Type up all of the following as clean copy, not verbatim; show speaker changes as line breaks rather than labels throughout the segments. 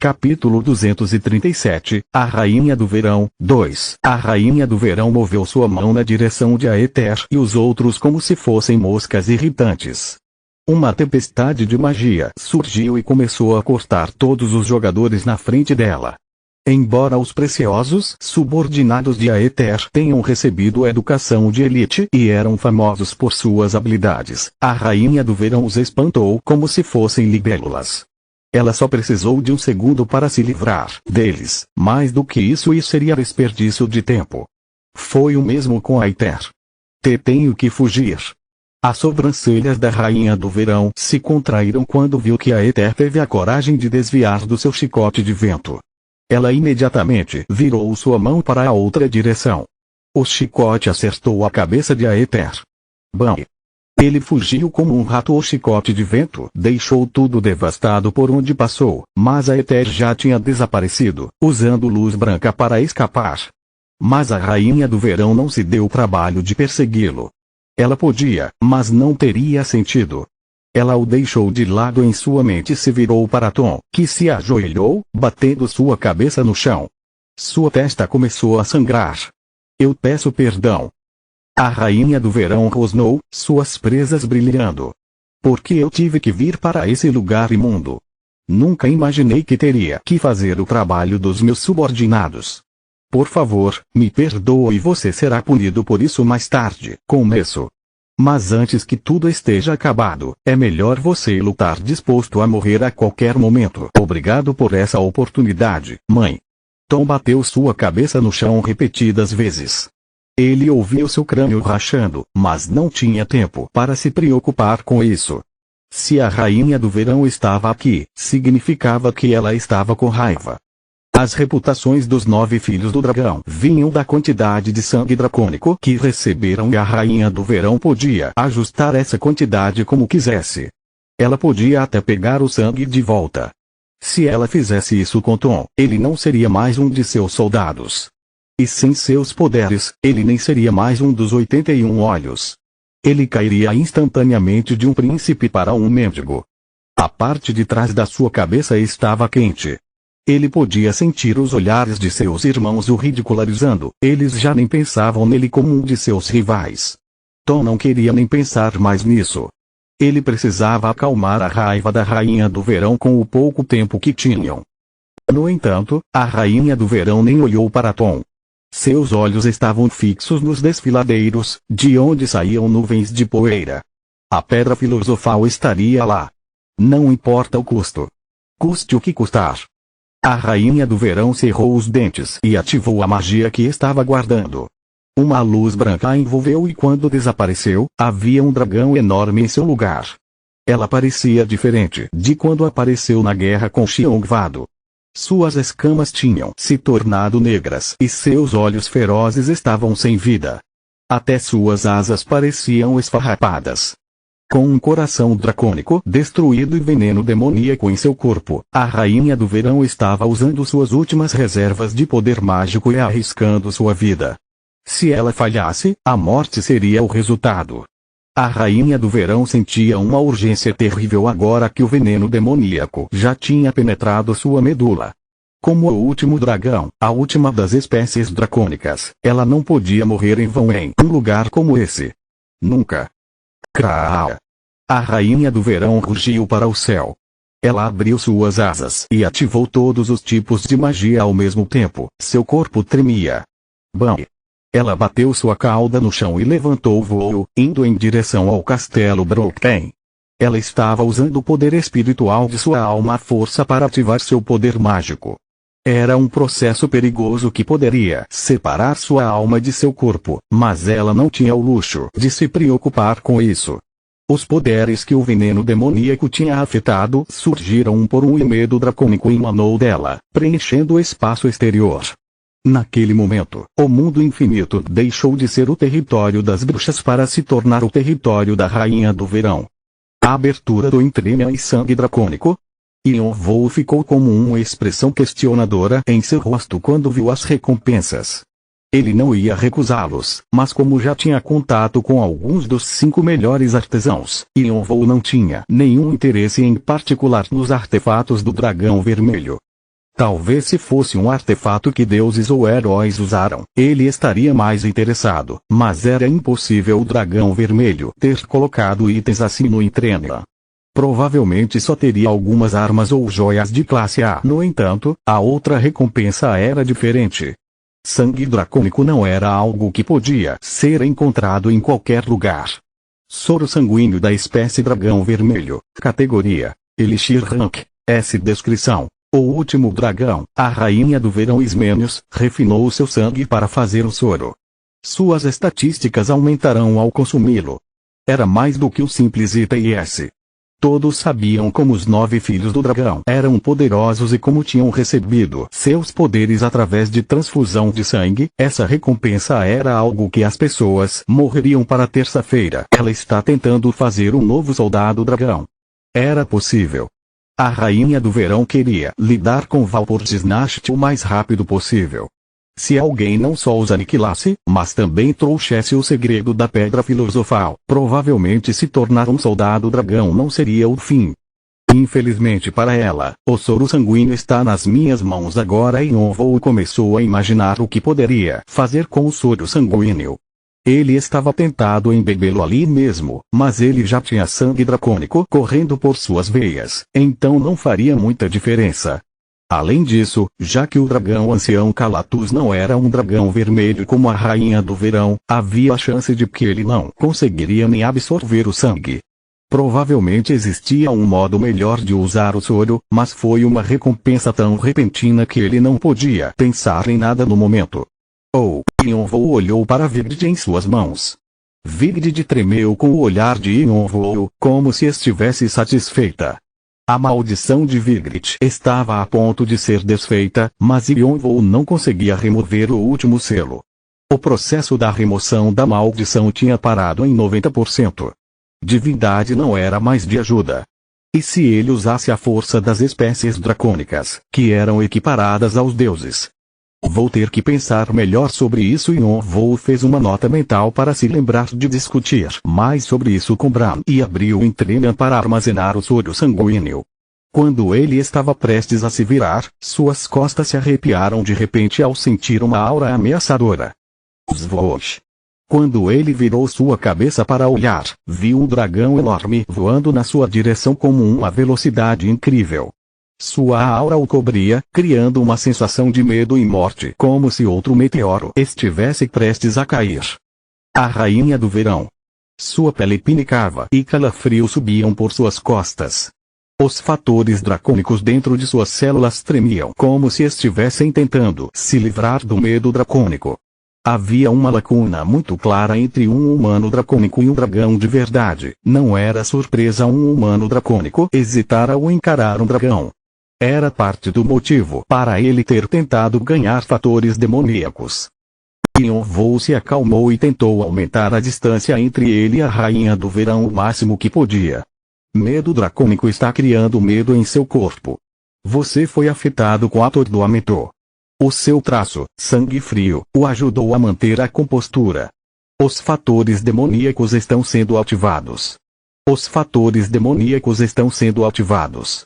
Capítulo 237, A Rainha do Verão, 2. A Rainha do Verão moveu sua mão na direção de Aether e os outros como se fossem moscas irritantes. Uma tempestade de magia surgiu e começou a cortar todos os jogadores na frente dela. Embora os preciosos subordinados de Aether tenham recebido educação de elite e eram famosos por suas habilidades, a Rainha do Verão os espantou como se fossem libélulas. Ela só precisou de um segundo para se livrar deles, mais do que isso seria desperdício de tempo. Foi o mesmo com Aether. Tenho que fugir. As sobrancelhas da Rainha do Verão se contraíram quando viu que Aether teve a coragem de desviar do seu chicote de vento. Ela imediatamente virou sua mão para a outra direção. O chicote acertou a cabeça de Aether. Bam! Ele fugiu como um rato. O chicote de vento deixou tudo devastado por onde passou, mas Aether já tinha desaparecido, usando luz branca para escapar. Mas a Rainha do Verão não se deu o trabalho de persegui-lo. Ela podia, mas não teria sentido. Ela o deixou de lado em sua mente e se virou para Tom, que se ajoelhou, batendo sua cabeça no chão. Sua testa começou a sangrar. Eu peço perdão. A Rainha do Verão rosnou, suas presas brilhando. Por que eu tive que vir para esse lugar imundo? Nunca imaginei que teria que fazer o trabalho dos meus subordinados. Por favor, me perdoe e você será punido por isso mais tarde. Começo. Mas antes que tudo esteja acabado, é melhor você lutar disposto a morrer a qualquer momento. Obrigado por essa oportunidade, mãe. Tom bateu sua cabeça no chão repetidas vezes. Ele ouviu seu crânio rachando, mas não tinha tempo para se preocupar com isso. Se a Rainha do Verão estava aqui, significava que ela estava com raiva. As reputações dos 9 filhos do dragão vinham da quantidade de sangue dracônico que receberam e a Rainha do Verão podia ajustar essa quantidade como quisesse. Ela podia até pegar o sangue de volta. Se ela fizesse isso com Tom, ele não seria mais um de seus soldados. E sem seus poderes, ele nem seria mais um dos 81 olhos. Ele cairia instantaneamente de um príncipe para um mendigo. A parte de trás da sua cabeça estava quente. Ele podia sentir os olhares de seus irmãos o ridicularizando, eles já nem pensavam nele como um de seus rivais. Tom não queria nem pensar mais nisso. Ele precisava acalmar a raiva da Rainha do Verão com o pouco tempo que tinham. No entanto, a Rainha do Verão nem olhou para Tom. Seus olhos estavam fixos nos desfiladeiros, de onde saíam nuvens de poeira. A pedra filosofal estaria lá. Não importa o custo. Custe o que custar. A Rainha do Verão cerrou os dentes e ativou a magia que estava guardando. Uma luz branca a envolveu e quando desapareceu, havia um dragão enorme em seu lugar. Ela parecia diferente de quando apareceu na guerra com Xiongvado. Suas escamas tinham se tornado negras e seus olhos ferozes estavam sem vida. Até suas asas pareciam esfarrapadas. Com um coração dracônico destruído e veneno demoníaco em seu corpo, a Rainha do Verão estava usando suas últimas reservas de poder mágico e arriscando sua vida. Se ela falhasse, a morte seria o resultado. A Rainha do Verão sentia uma urgência terrível agora que o veneno demoníaco já tinha penetrado sua medula. Como o último dragão, a última das espécies dracônicas, ela não podia morrer em vão em um lugar como esse. Nunca. Craa! A Rainha do Verão rugiu para o céu. Ela abriu suas asas e ativou todos os tipos de magia ao mesmo tempo. Seu corpo tremia. Bam! Ela bateu sua cauda no chão e levantou o voo, indo em direção ao castelo Broken. Ela estava usando o poder espiritual de sua alma à força para ativar seu poder mágico. Era um processo perigoso que poderia separar sua alma de seu corpo, mas ela não tinha o luxo de se preocupar com isso. Os poderes que o veneno demoníaco tinha afetado surgiram um por um e medo dracônico emanou dela, preenchendo o espaço exterior. Naquele momento, o mundo infinito deixou de ser o território das bruxas para se tornar o território da Rainha do Verão. A abertura do entreme e sangue dracônico. Yonvou ficou como uma expressão questionadora em seu rosto quando viu as recompensas. Ele não ia recusá-los, mas como já tinha contato com alguns dos 5 melhores artesãos, Yonvou não tinha nenhum interesse em particular nos artefatos do dragão vermelho. Talvez se fosse um artefato que deuses ou heróis usaram, ele estaria mais interessado, mas era impossível o dragão vermelho ter colocado itens assim no Entrenia. Provavelmente só teria algumas armas ou joias de classe A. No entanto, a outra recompensa era diferente. Sangue dracônico não era algo que podia ser encontrado em qualquer lugar. Soro sanguíneo da espécie dragão vermelho, categoria, Elixir Rank, S. Descrição. O último dragão, a rainha do verão Ismênios, refinou seu sangue para fazer o soro. Suas estatísticas aumentarão ao consumi-lo. Era mais do que um simples item S. Todos sabiam como os 9 filhos do dragão eram poderosos e como tinham recebido seus poderes através de transfusão de sangue. Essa recompensa era algo que as pessoas morreriam para terça-feira. Ela está tentando fazer um novo soldado dragão. Era possível. A rainha do verão queria lidar com Valpurgisnacht o mais rápido possível. Se alguém não só os aniquilasse, mas também trouxesse o segredo da pedra filosofal, provavelmente se tornar um soldado dragão não seria o fim. Infelizmente para ela, o soro sanguíneo está nas minhas mãos agora e Onvou começou a imaginar o que poderia fazer com o soro sanguíneo. Ele estava tentado em bebê-lo ali mesmo, mas ele já tinha sangue dracônico correndo por suas veias, então não faria muita diferença. Além disso, já que o dragão ancião Calatus não era um dragão vermelho como a rainha do verão, havia a chance de que ele não conseguiria nem absorver o sangue. Provavelmente existia um modo melhor de usar o soro, mas foi uma recompensa tão repentina que ele não podia pensar em nada no momento. Yonvou olhou para Vigrid em suas mãos. Vigrid tremeu com o olhar de Yonvou, como se estivesse satisfeita. A maldição de Vigrid estava a ponto de ser desfeita, mas Yonvou não conseguia remover o último selo. O processo da remoção da maldição tinha parado em 90%. Divindade não era mais de ajuda. E se ele usasse a força das espécies dracônicas, que eram equiparadas aos deuses? Vou ter que pensar melhor sobre isso. Yonvou fez uma nota mental para se lembrar de discutir mais sobre isso com Bran e abriu o Entrenia para armazenar o soro sanguíneo. Quando ele estava prestes a se virar, suas costas se arrepiaram de repente ao sentir uma aura ameaçadora. Svoosh! Quando ele virou sua cabeça para olhar, viu um dragão enorme voando na sua direção com uma velocidade incrível. Sua aura o cobria, criando uma sensação de medo e morte, como se outro meteoro estivesse prestes a cair. A rainha do verão. Sua pele pinicava e calafrios subiam por suas costas. Os fatores dracônicos dentro de suas células tremiam como se estivessem tentando se livrar do medo dracônico. Havia uma lacuna muito clara entre um humano dracônico e um dragão de verdade. Não era surpresa um humano dracônico hesitar ao encarar um dragão. Era parte do motivo para ele ter tentado ganhar fatores demoníacos. Yonvou se acalmou e tentou aumentar a distância entre ele e a rainha do verão o máximo que podia. Medo dracônico está criando medo em seu corpo. Você foi afetado com atordoamento. O seu traço, sangue frio, o ajudou a manter a compostura. Os fatores demoníacos estão sendo ativados. Os fatores demoníacos estão sendo ativados.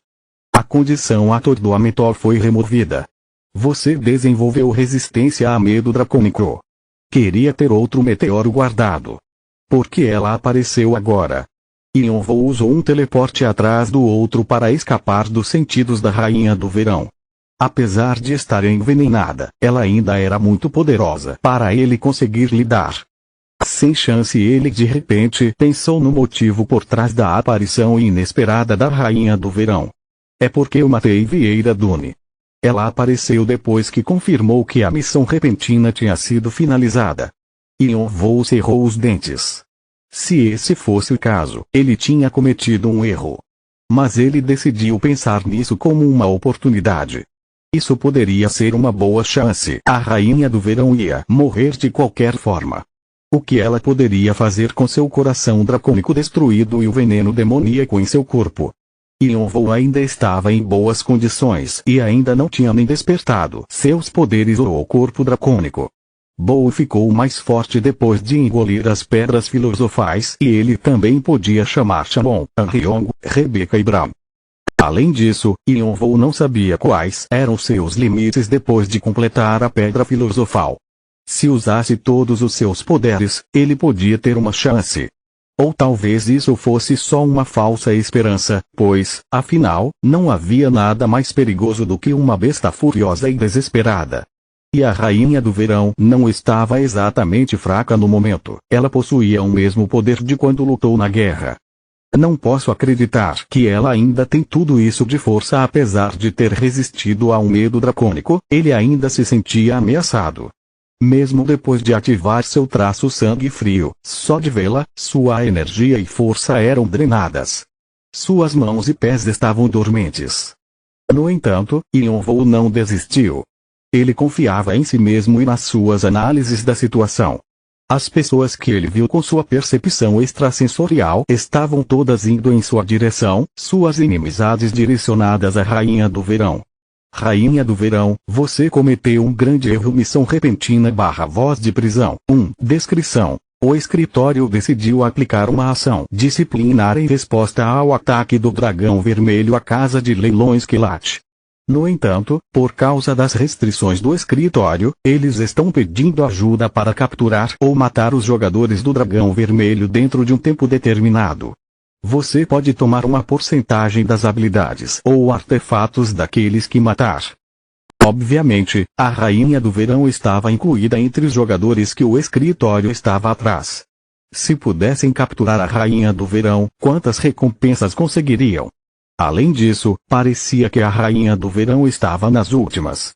A condição atordoamento foi removida. Você desenvolveu resistência a medo dracônico. Queria ter outro meteoro guardado. Por que ela apareceu agora? Yonvou usou um teleporte atrás do outro para escapar dos sentidos da rainha do verão. Apesar de estar envenenada, ela ainda era muito poderosa para ele conseguir lidar. Sem chance ele de repente pensou no motivo por trás da aparição inesperada da rainha do verão. É porque eu matei Vieira Dune. Ela apareceu depois que confirmou que a missão repentina tinha sido finalizada. Yonvou cerrou os dentes. Se esse fosse o caso, ele tinha cometido um erro. Mas ele decidiu pensar nisso como uma oportunidade. Isso poderia ser uma boa chance. A rainha do verão ia morrer de qualquer forma. O que ela poderia fazer com seu coração dracônico destruído e o veneno demoníaco em seu corpo? Yonvou ainda estava em boas condições e ainda não tinha nem despertado seus poderes ou o corpo dracônico. Bou ficou mais forte depois de engolir as pedras filosofais e ele também podia chamar Shamon, Anriong, Rebeca e Bram. Além disso, Yonvou não sabia quais eram seus limites depois de completar a Pedra Filosofal. Se usasse todos os seus poderes, ele podia ter uma chance. Ou talvez isso fosse só uma falsa esperança, pois, afinal, não havia nada mais perigoso do que uma besta furiosa e desesperada. E a Rainha do Verão não estava exatamente fraca no momento, ela possuía o mesmo poder de quando lutou na guerra. Não posso acreditar que ela ainda tem tudo isso de força. Apesar de ter resistido ao medo dracônico, ele ainda se sentia ameaçado. Mesmo depois de ativar seu traço sangue frio, só de vê-la, sua energia e força eram drenadas. Suas mãos e pés estavam dormentes. No entanto, Yonvou não desistiu. Ele confiava em si mesmo e nas suas análises da situação. As pessoas que ele viu com sua percepção extrasensorial estavam todas indo em sua direção, suas inimizades direcionadas à Rainha do Verão. Rainha do Verão, você cometeu um grande erro. Missão repentina / voz de prisão. 1. Descrição. O escritório decidiu aplicar uma ação disciplinar em resposta ao ataque do dragão vermelho à casa de leilões Quilat. No entanto, por causa das restrições do escritório, eles estão pedindo ajuda para capturar ou matar os jogadores do dragão vermelho dentro de um tempo determinado. Você pode tomar uma porcentagem das habilidades ou artefatos daqueles que matar. Obviamente, a Rainha do Verão estava incluída entre os jogadores que o escritório estava atrás. Se pudessem capturar a Rainha do Verão, quantas recompensas conseguiriam? Além disso, parecia que a Rainha do Verão estava nas últimas.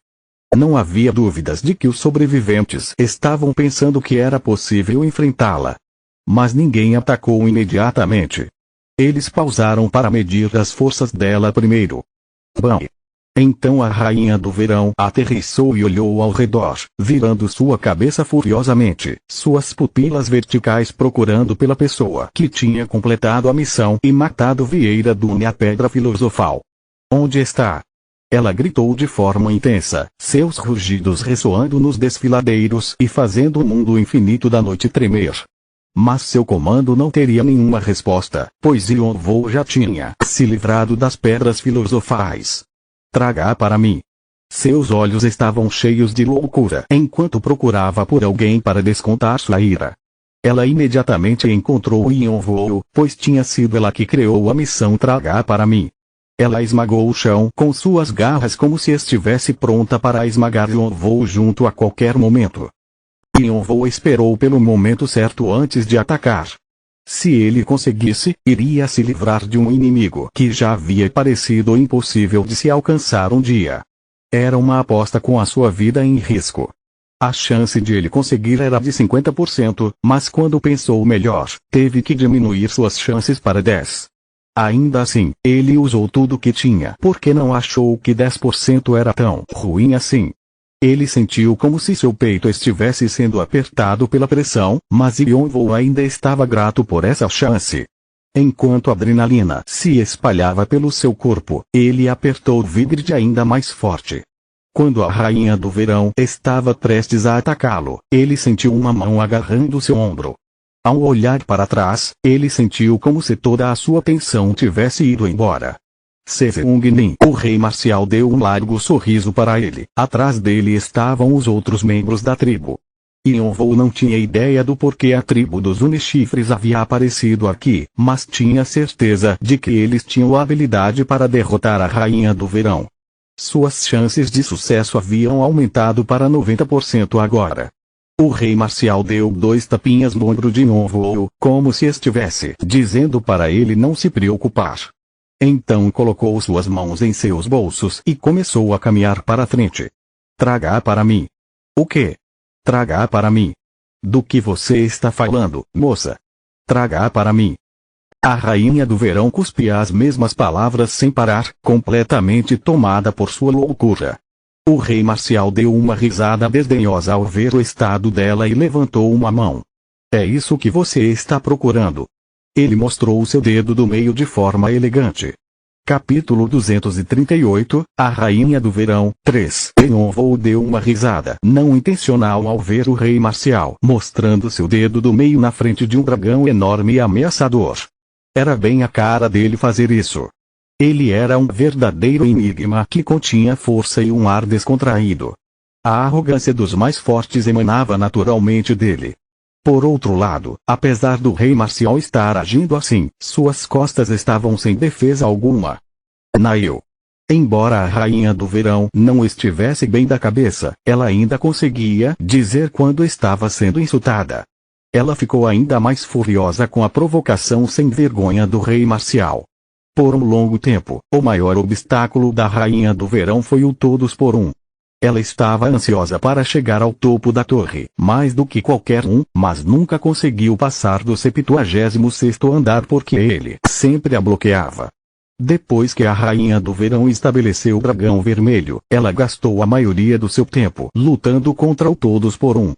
Não havia dúvidas de que os sobreviventes estavam pensando que era possível enfrentá-la. Mas ninguém atacou imediatamente. Eles pausaram para medir as forças dela primeiro. Bam! Então a Rainha do Verão aterrissou e olhou ao redor, virando sua cabeça furiosamente, suas pupilas verticais procurando pela pessoa que tinha completado a missão e matado Vieira Dune, a Pedra Filosofal. Onde está? Ela gritou de forma intensa, seus rugidos ressoando nos desfiladeiros e fazendo o mundo infinito da noite tremer. Mas seu comando não teria nenhuma resposta, pois Yonvou já tinha se livrado das Pedras Filosofais. Traga-a para mim. Seus olhos estavam cheios de loucura enquanto procurava por alguém para descontar sua ira. Ela imediatamente encontrou Yonvou, pois tinha sido ela que criou a missão Traga-a para mim. Ela esmagou o chão com suas garras como se estivesse pronta para esmagar Yonvou junto a qualquer momento. Yonvou esperou pelo momento certo antes de atacar. Se ele conseguisse, iria se livrar de um inimigo que já havia parecido impossível de se alcançar um dia. Era uma aposta com a sua vida em risco. A chance de ele conseguir era de 50%, mas quando pensou melhor, teve que diminuir suas chances para 10%. Ainda assim, ele usou tudo o que tinha porque não achou que 10% era tão ruim assim. Ele sentiu como se seu peito estivesse sendo apertado pela pressão, mas Yonvou ainda estava grato por essa chance. Enquanto a adrenalina se espalhava pelo seu corpo, ele apertou Vigrid ainda mais forte. Quando a Rainha do Verão estava prestes a atacá-lo, ele sentiu uma mão agarrando seu ombro. Ao olhar para trás, ele sentiu como se toda a sua tensão tivesse ido embora. Seung-Nin, o rei marcial, deu um largo sorriso para ele. Atrás dele estavam os outros membros da tribo. Yonvou não tinha ideia do porquê a tribo dos Unechifres havia aparecido aqui, mas tinha certeza de que eles tinham a habilidade para derrotar a Rainha do Verão. Suas chances de sucesso haviam aumentado para 90% agora. O rei marcial deu 2 tapinhas no ombro de Yonvou, como se estivesse dizendo para ele não se preocupar. Então colocou suas mãos em seus bolsos e começou a caminhar para a frente. Traga-a para mim. O quê? Traga-a para mim. Do que você está falando, moça? Traga-a para mim. A Rainha do Verão cuspia as mesmas palavras sem parar, completamente tomada por sua loucura. O rei marcial deu uma risada desdenhosa ao ver o estado dela e levantou uma mão. É isso que você está procurando. Ele mostrou o seu dedo do meio de forma elegante. Capítulo 238, A Rainha do Verão, 3. Yonvou deu uma risada não intencional ao ver o rei marcial mostrando seu dedo do meio na frente de um dragão enorme e ameaçador. Era bem a cara dele fazer isso. Ele era um verdadeiro enigma que continha força e um ar descontraído. A arrogância dos mais fortes emanava naturalmente dele. Por outro lado, apesar do rei Marcial estar agindo assim, suas costas estavam sem defesa alguma. Nail. Embora a rainha do verão não estivesse bem da cabeça, ela ainda conseguia dizer quando estava sendo insultada. Ela ficou ainda mais furiosa com a provocação sem vergonha do rei Marcial. Por um longo tempo, o maior obstáculo da rainha do verão foi o todos por um. Ela estava ansiosa para chegar ao topo da torre, mais do que qualquer um, mas nunca conseguiu passar do 76º andar porque ele sempre a bloqueava. Depois que a rainha do verão estabeleceu o dragão vermelho, ela gastou a maioria do seu tempo lutando contra o todos por um.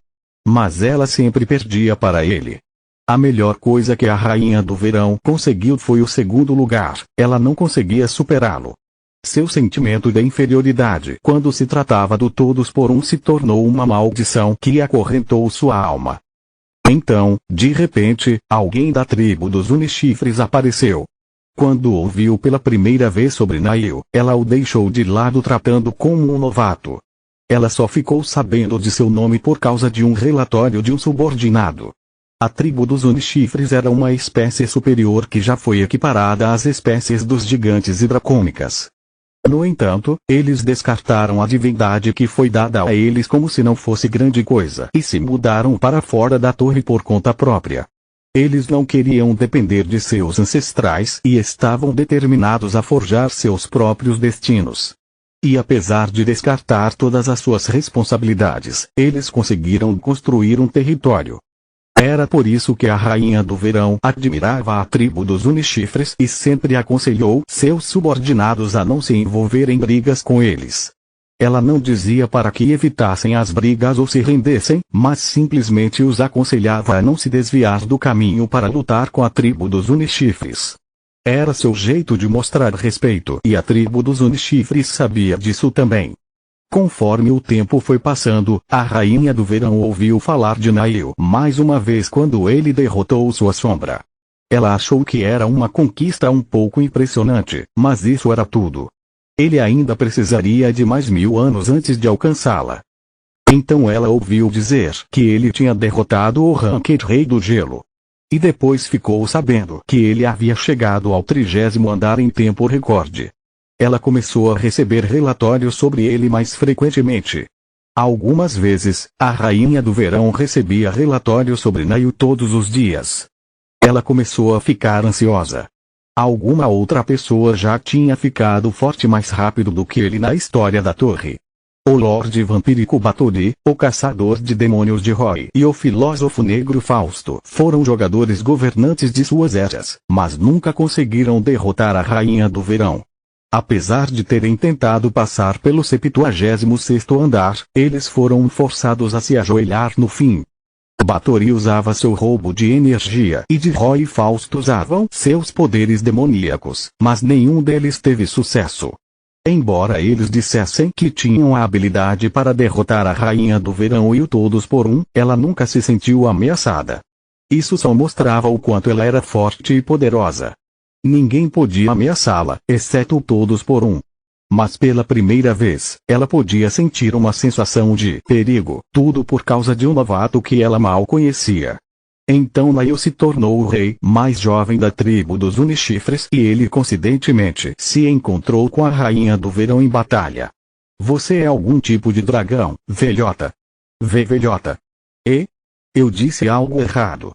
Mas ela sempre perdia para ele. A melhor coisa que a rainha do verão conseguiu foi o segundo lugar, ela não conseguia superá-lo. Seu sentimento de inferioridade quando se tratava do todos por um se tornou uma maldição que acorrentou sua alma. Então, de repente, alguém da tribo dos Unichifres apareceu. Quando ouviu pela primeira vez sobre Nail, ela o deixou de lado tratando como um novato. Ela só ficou sabendo de seu nome por causa de um relatório de um subordinado. A tribo dos Unichifres era uma espécie superior que já foi equiparada às espécies dos gigantes e dracônicas. No entanto, eles descartaram a divindade que foi dada a eles como se não fosse grande coisa e se mudaram para fora da torre por conta própria. Eles não queriam depender de seus ancestrais e estavam determinados a forjar seus próprios destinos. E apesar de descartar todas as suas responsabilidades, eles conseguiram construir um território. Era por isso que a rainha do verão admirava a tribo dos Unichifres e sempre aconselhou seus subordinados a não se envolver em brigas com eles. Ela não dizia para que evitassem as brigas ou se rendessem, mas simplesmente os aconselhava a não se desviar do caminho para lutar com a tribo dos Unichifres. Era seu jeito de mostrar respeito e a tribo dos Unichifres sabia disso também. Conforme o tempo foi passando, a rainha do verão ouviu falar de Nail mais uma vez quando ele derrotou sua sombra. Ela achou que era uma conquista um pouco impressionante, mas isso era tudo. Ele ainda precisaria de mais 1000 anos antes de alcançá-la. Então ela ouviu dizer que ele tinha derrotado o Ranked Rei do Gelo. E depois ficou sabendo que ele havia chegado ao 30º andar em tempo recorde. Ela começou a receber relatórios sobre ele mais frequentemente. Algumas vezes, a rainha do verão recebia relatórios sobre Nail todos os dias. Ela começou a ficar ansiosa. Alguma outra pessoa já tinha ficado forte mais rápido do que ele na história da torre. O Lorde Vampírico Bathory, o Caçador de Demônios de Roy e o Filósofo Negro Fausto foram jogadores governantes de suas eras, mas nunca conseguiram derrotar a Rainha do Verão. Apesar de terem tentado passar pelo 76º andar, eles foram forçados a se ajoelhar no fim. Bathory usava seu roubo de energia e de Roy e Fausto usavam seus poderes demoníacos, mas nenhum deles teve sucesso. Embora eles dissessem que tinham a habilidade para derrotar a Rainha do Verão e o Todos por um, ela nunca se sentiu ameaçada. Isso só mostrava o quanto ela era forte e poderosa. Ninguém podia ameaçá-la, exceto o Todos por um. Mas pela primeira vez, ela podia sentir uma sensação de perigo, tudo por causa de um novato que ela mal conhecia. Então Nail se tornou o rei mais jovem da tribo dos Unichifres e ele coincidentemente se encontrou com a Rainha do Verão em batalha. Você é algum tipo de dragão, velhota? Velhota. E? Eu disse algo errado.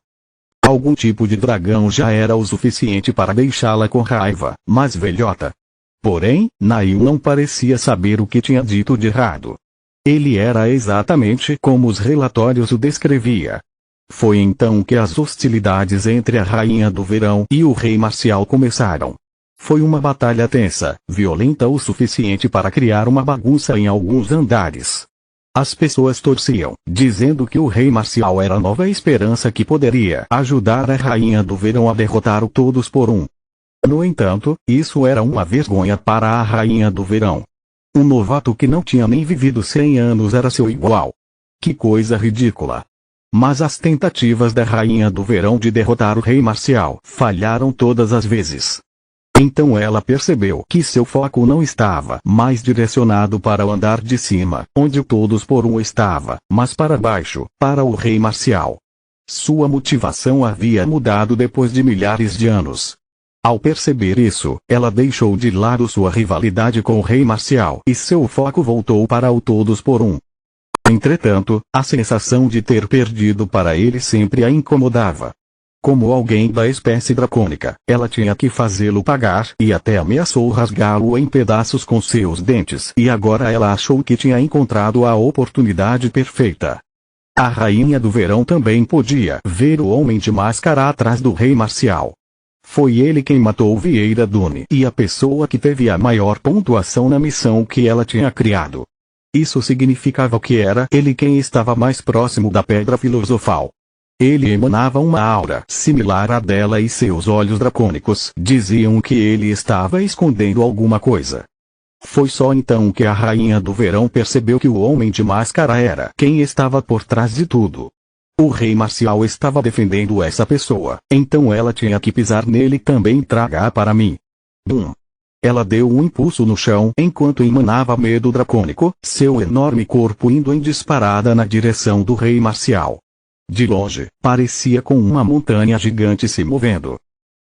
Algum tipo de dragão já era o suficiente para deixá-la com raiva, mas velhota. Porém, Nail não parecia saber o que tinha dito de errado. Ele era exatamente como os relatórios o descrevia. Foi então que as hostilidades entre a Rainha do Verão e o Rei Marcial começaram. Foi uma batalha tensa, violenta o suficiente para criar uma bagunça em alguns andares. As pessoas torciam, dizendo que o Rei Marcial era a nova esperança que poderia ajudar a Rainha do Verão a derrotar o Todos por um. No entanto, isso era uma vergonha para a Rainha do Verão. Um novato que não tinha nem vivido 100 anos era seu igual. Que coisa ridícula. Mas as tentativas da Rainha do Verão de derrotar o Rei Marcial falharam todas as vezes. Então ela percebeu que seu foco não estava mais direcionado para o andar de cima, onde todos por um estava, mas para baixo, para o rei marcial. Sua motivação havia mudado depois de milhares de anos. Ao perceber isso, ela deixou de lado sua rivalidade com o rei marcial e seu foco voltou para o todos por um. Entretanto, a sensação de ter perdido para ele sempre a incomodava. Como alguém da espécie dracônica, ela tinha que fazê-lo pagar e até ameaçou rasgá-lo em pedaços com seus dentes. E agora ela achou que tinha encontrado a oportunidade perfeita. A rainha do verão também podia ver o homem de máscara atrás do rei marcial. Foi ele quem matou Vieira Dune e a pessoa que teve a maior pontuação na missão que ela tinha criado. Isso significava que era ele quem estava mais próximo da Pedra Filosofal. Ele emanava uma aura similar à dela e seus olhos dracônicos diziam que ele estava escondendo alguma coisa. Foi só então que a rainha do verão percebeu que o homem de máscara era quem estava por trás de tudo. O rei marcial estava defendendo essa pessoa, então ela tinha que pisar nele também. Traga para mim. Bum! Ela deu um impulso no chão enquanto emanava medo dracônico, seu enorme corpo indo em disparada na direção do rei marcial. De longe, parecia com uma montanha gigante se movendo.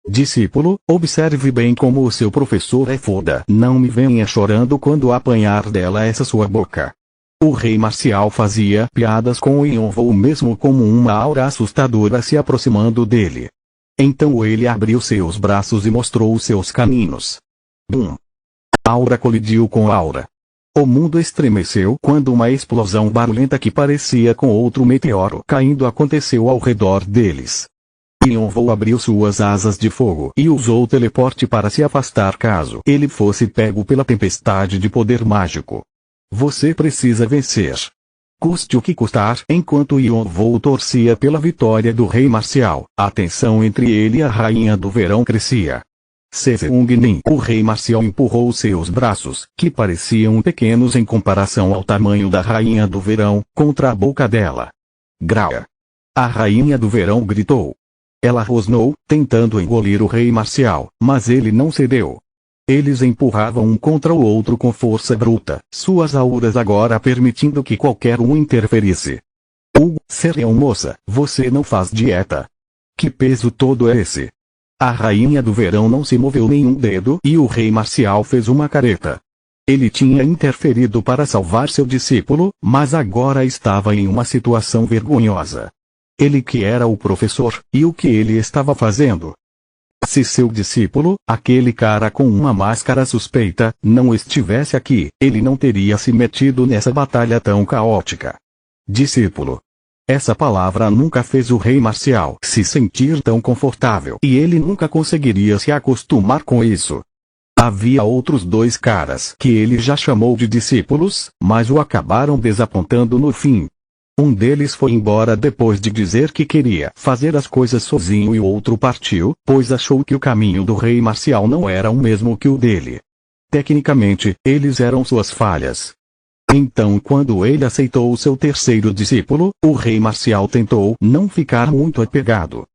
Discípulo, observe bem como o seu professor é foda. Não me venha chorando quando apanhar dela essa sua boca. O rei marcial fazia piadas com Yonvou mesmo como uma aura assustadora se aproximando dele. Então ele abriu seus braços e mostrou seus caninos. Bum! Aura colidiu com aura. O mundo estremeceu quando uma explosão barulhenta que parecia com outro meteoro caindo aconteceu ao redor deles. Yonvou abriu suas asas de fogo e usou o teleporte para se afastar caso ele fosse pego pela tempestade de poder mágico. Você precisa vencer. Custe o que custar. Enquanto Yonvou torcia pela vitória do rei marcial, a tensão entre ele e a rainha do verão crescia. Seung-nin, o rei marcial empurrou seus braços, que pareciam pequenos em comparação ao tamanho da rainha do verão, contra a boca dela. Grau! A rainha do verão gritou. Ela rosnou, tentando engolir o rei marcial, mas ele não cedeu. Eles empurravam um contra o outro com força bruta, suas auras agora permitindo que qualquer um interferisse. Serião moça, você não faz dieta. Que peso todo é esse? A rainha do verão não se moveu nenhum dedo e o rei marcial fez uma careta. Ele tinha interferido para salvar seu discípulo, mas agora estava em uma situação vergonhosa. Ele que era o professor, e o que ele estava fazendo? Se seu discípulo, aquele cara com uma máscara suspeita, não estivesse aqui, ele não teria se metido nessa batalha tão caótica. Discípulo. Essa palavra nunca fez o rei marcial se sentir tão confortável e ele nunca conseguiria se acostumar com isso. Havia outros dois caras que ele já chamou de discípulos, mas o acabaram desapontando no fim. Um deles foi embora depois de dizer que queria fazer as coisas sozinho e o outro partiu, pois achou que o caminho do rei marcial não era o mesmo que o dele. Tecnicamente, eles eram suas falhas. Então quando ele aceitou o seu terceiro discípulo, o rei marcial tentou não ficar muito apegado.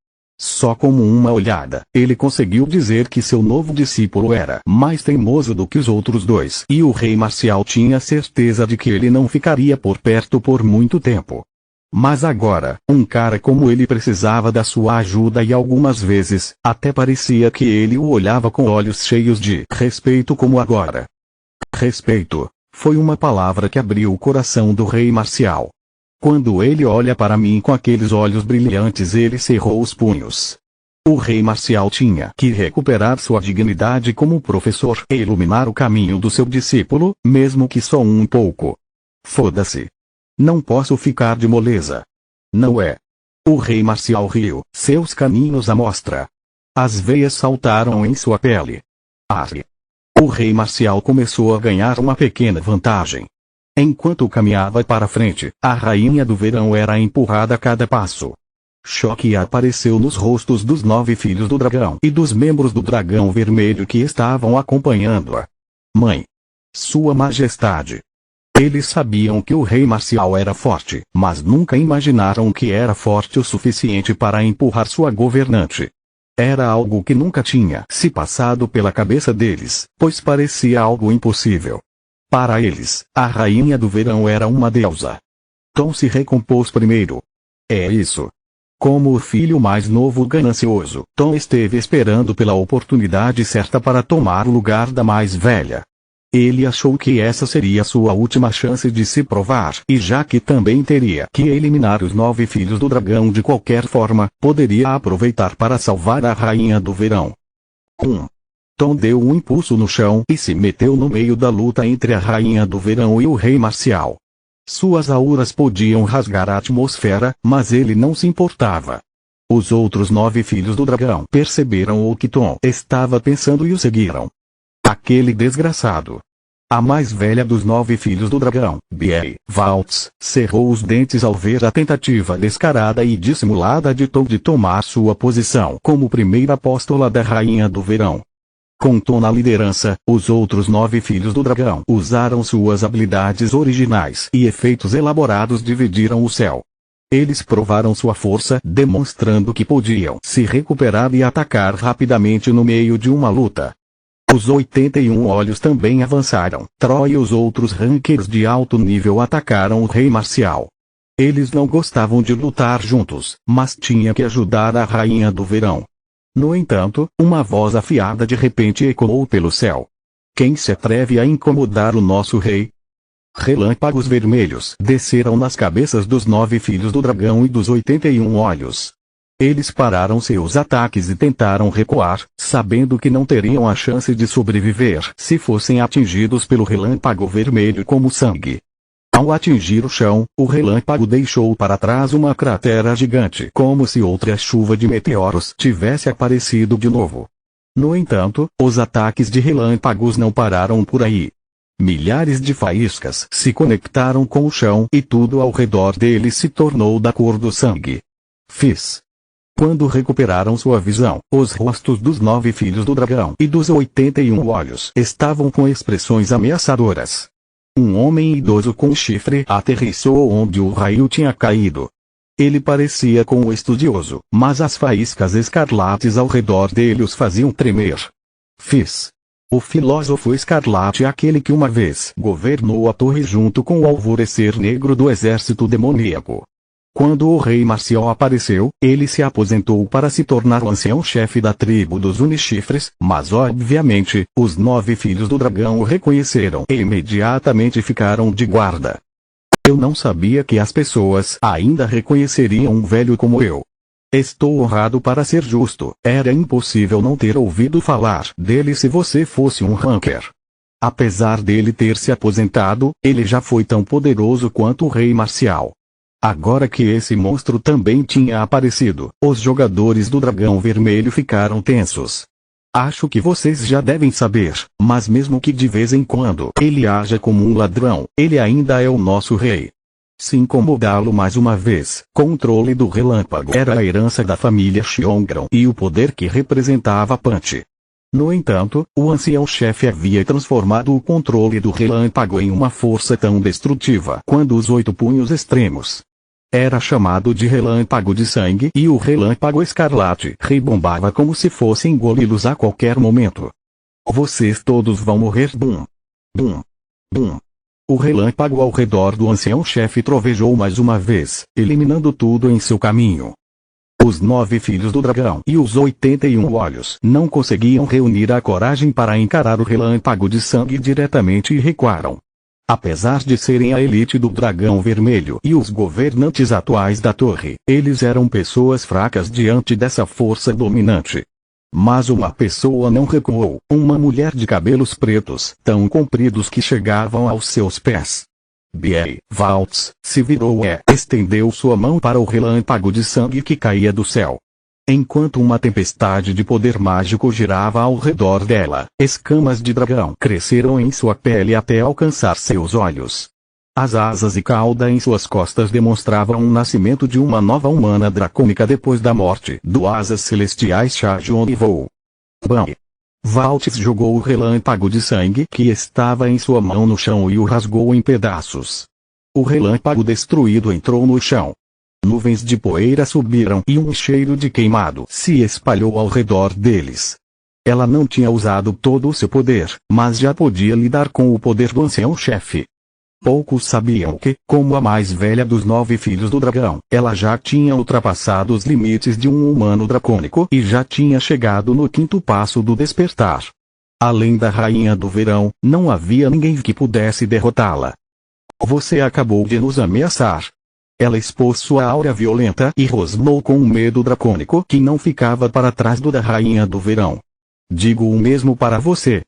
Só como uma olhada, ele conseguiu dizer que seu novo discípulo era mais teimoso do que os outros dois e o rei marcial tinha certeza de que ele não ficaria por perto por muito tempo. Mas agora, um cara como ele precisava da sua ajuda e algumas vezes, até parecia que ele o olhava com olhos cheios de respeito como agora. Respeito. Foi uma palavra que abriu o coração do rei marcial. Quando ele olha para mim com aqueles olhos brilhantes, ele cerrou os punhos. O rei marcial tinha que recuperar sua dignidade como professor e iluminar o caminho do seu discípulo, mesmo que só um pouco. Foda-se. Não posso ficar de moleza. Não é. O rei marcial riu, seus caninhos à mostra. As veias saltaram em sua pele. Arre. O rei marcial começou a ganhar uma pequena vantagem. Enquanto caminhava para frente, a rainha do verão era empurrada a cada passo. Choque apareceu nos rostos dos 9 filhos do dragão e dos membros do dragão vermelho que estavam acompanhando-a. Mãe! Sua Majestade! Eles sabiam que o rei marcial era forte, mas nunca imaginaram que era forte o suficiente para empurrar sua governante. Era algo que nunca tinha se passado pela cabeça deles, pois parecia algo impossível. Para eles, a rainha do verão era uma deusa. Tom se recompôs primeiro. É isso. Como o filho mais novo ganancioso, Tom esteve esperando pela oportunidade certa para tomar o lugar da mais velha. Ele achou que essa seria sua última chance de se provar, e já que também teria que eliminar os 9 filhos do dragão de qualquer forma, poderia aproveitar para salvar a rainha do verão. Tom deu um impulso no chão e se meteu no meio da luta entre a rainha do verão e o rei marcial. Suas auras podiam rasgar a atmosfera, mas ele não se importava. Os outros 9 filhos do dragão perceberam o que Tom estava pensando e o seguiram. Aquele desgraçado. A mais velha dos 9 filhos do dragão, B.A. Waltz, cerrou os dentes ao ver a tentativa descarada e dissimulada de Tom de tomar sua posição como primeira apóstola da rainha do verão. Com Tom na liderança, os outros 9 filhos do dragão usaram suas habilidades originais e efeitos elaborados dividiram o céu. Eles provaram sua força, demonstrando que podiam se recuperar e atacar rapidamente no meio de uma luta. Os 81 olhos também avançaram. Troy e os outros rankers de alto nível atacaram o rei marcial. Eles não gostavam de lutar juntos, mas tinha que ajudar a rainha do verão. No entanto, uma voz afiada de repente ecoou pelo céu. Quem se atreve a incomodar o nosso rei? Relâmpagos vermelhos desceram nas cabeças dos 9 filhos do dragão e dos 81 olhos. Eles pararam seus ataques e tentaram recuar, sabendo que não teriam a chance de sobreviver se fossem atingidos pelo relâmpago vermelho como sangue. Ao atingir o chão, o relâmpago deixou para trás uma cratera gigante, como se outra chuva de meteoros tivesse aparecido de novo. No entanto, os ataques de relâmpagos não pararam por aí. Milhares de faíscas se conectaram com o chão e tudo ao redor deles se tornou da cor do sangue. Quando recuperaram sua visão, os rostos dos 9 filhos do dragão e dos 81 olhos estavam com expressões ameaçadoras. Um homem idoso com chifre aterrissou onde o raio tinha caído. Ele parecia com o estudioso, mas as faíscas escarlates ao redor dele os faziam tremer. O filósofo escarlate, aquele que uma vez governou a torre junto com o alvorecer negro do exército demoníaco. Quando o rei marcial apareceu, ele se aposentou para se tornar o ancião-chefe da tribo dos Unichifres, mas obviamente, os 9 filhos do dragão o reconheceram e imediatamente ficaram de guarda. Eu não sabia que as pessoas ainda reconheceriam um velho como eu. Estou honrado para ser justo, era impossível não ter ouvido falar dele se você fosse um ranker. Apesar dele ter se aposentado, ele já foi tão poderoso quanto o rei marcial. Agora que esse monstro também tinha aparecido, os jogadores do Dragão Vermelho ficaram tensos. Acho que vocês já devem saber, mas mesmo que de vez em quando ele haja como um ladrão, ele ainda é o nosso rei. Se incomodá-lo mais uma vez, controle do relâmpago era a herança da família Xiongran e o poder que representava Punch. No entanto, o ancião-chefe havia transformado o controle do relâmpago em uma força tão destrutiva quanto os 8 punhos extremos. Era chamado de relâmpago de sangue e o relâmpago escarlate rebombava como se fosse engoli-los a qualquer momento. Vocês todos vão morrer. Bum! Bum! Bum! O relâmpago ao redor do ancião-chefe trovejou mais uma vez, eliminando tudo em seu caminho. Os 9 filhos do dragão e os 81 olhos não conseguiam reunir a coragem para encarar o relâmpago de sangue diretamente e recuaram. Apesar de serem a elite do Dragão Vermelho e os governantes atuais da torre, eles eram pessoas fracas diante dessa força dominante. Mas uma pessoa não recuou, uma mulher de cabelos pretos, tão compridos que chegavam aos seus pés. B.A. Waltz se virou e estendeu sua mão para o relâmpago de sangue que caía do céu. Enquanto uma tempestade de poder mágico girava ao redor dela, escamas de dragão cresceram em sua pele até alcançar seus olhos. As asas e cauda em suas costas demonstravam o nascimento de uma nova humana dracônica depois da morte do Asas Celestiais Shajon e Vou. Bam! Waltz jogou o relâmpago de sangue que estava em sua mão no chão e o rasgou em pedaços. O relâmpago destruído entrou no chão. Nuvens de poeira subiram e um cheiro de queimado se espalhou ao redor deles. Ela não tinha usado todo o seu poder, mas já podia lidar com o poder do ancião-chefe. Poucos sabiam que, como a mais velha dos 9 filhos do dragão, ela já tinha ultrapassado os limites de um humano dracônico e já tinha chegado no 5º passo do despertar. Além da Rainha do Verão, não havia ninguém que pudesse derrotá-la. Você acabou de nos ameaçar. Ela expôs sua aura violenta e rosnou com um medo dracônico que não ficava para trás do da Rainha do Verão. Digo o mesmo para você.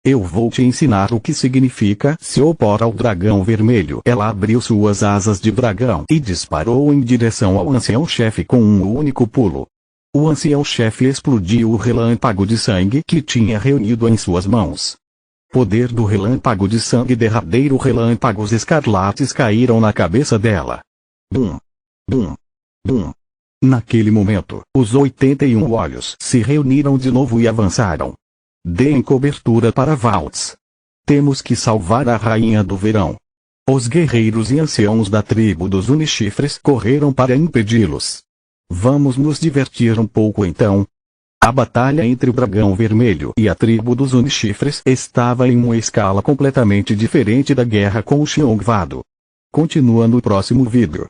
Eu vou te ensinar o que significa se opor ao dragão vermelho. Ela abriu suas asas de dragão e disparou em direção ao ancião-chefe com um único pulo. O ancião-chefe explodiu o relâmpago de sangue que tinha reunido em suas mãos. Poder do relâmpago de sangue derradeiro. Relâmpagos escarlates caíram na cabeça dela. Bum! Bum! Bum! Naquele momento, os 81 olhos se reuniram de novo e avançaram. Deem cobertura para Valtz. Temos que salvar a Rainha do Verão. Os guerreiros e anciãos da tribo dos Unichifres correram para impedi-los. Vamos nos divertir um pouco então. A batalha entre o Dragão Vermelho e a tribo dos Unichifres estava em uma escala completamente diferente da guerra com o Xiongvado. Continua no próximo vídeo.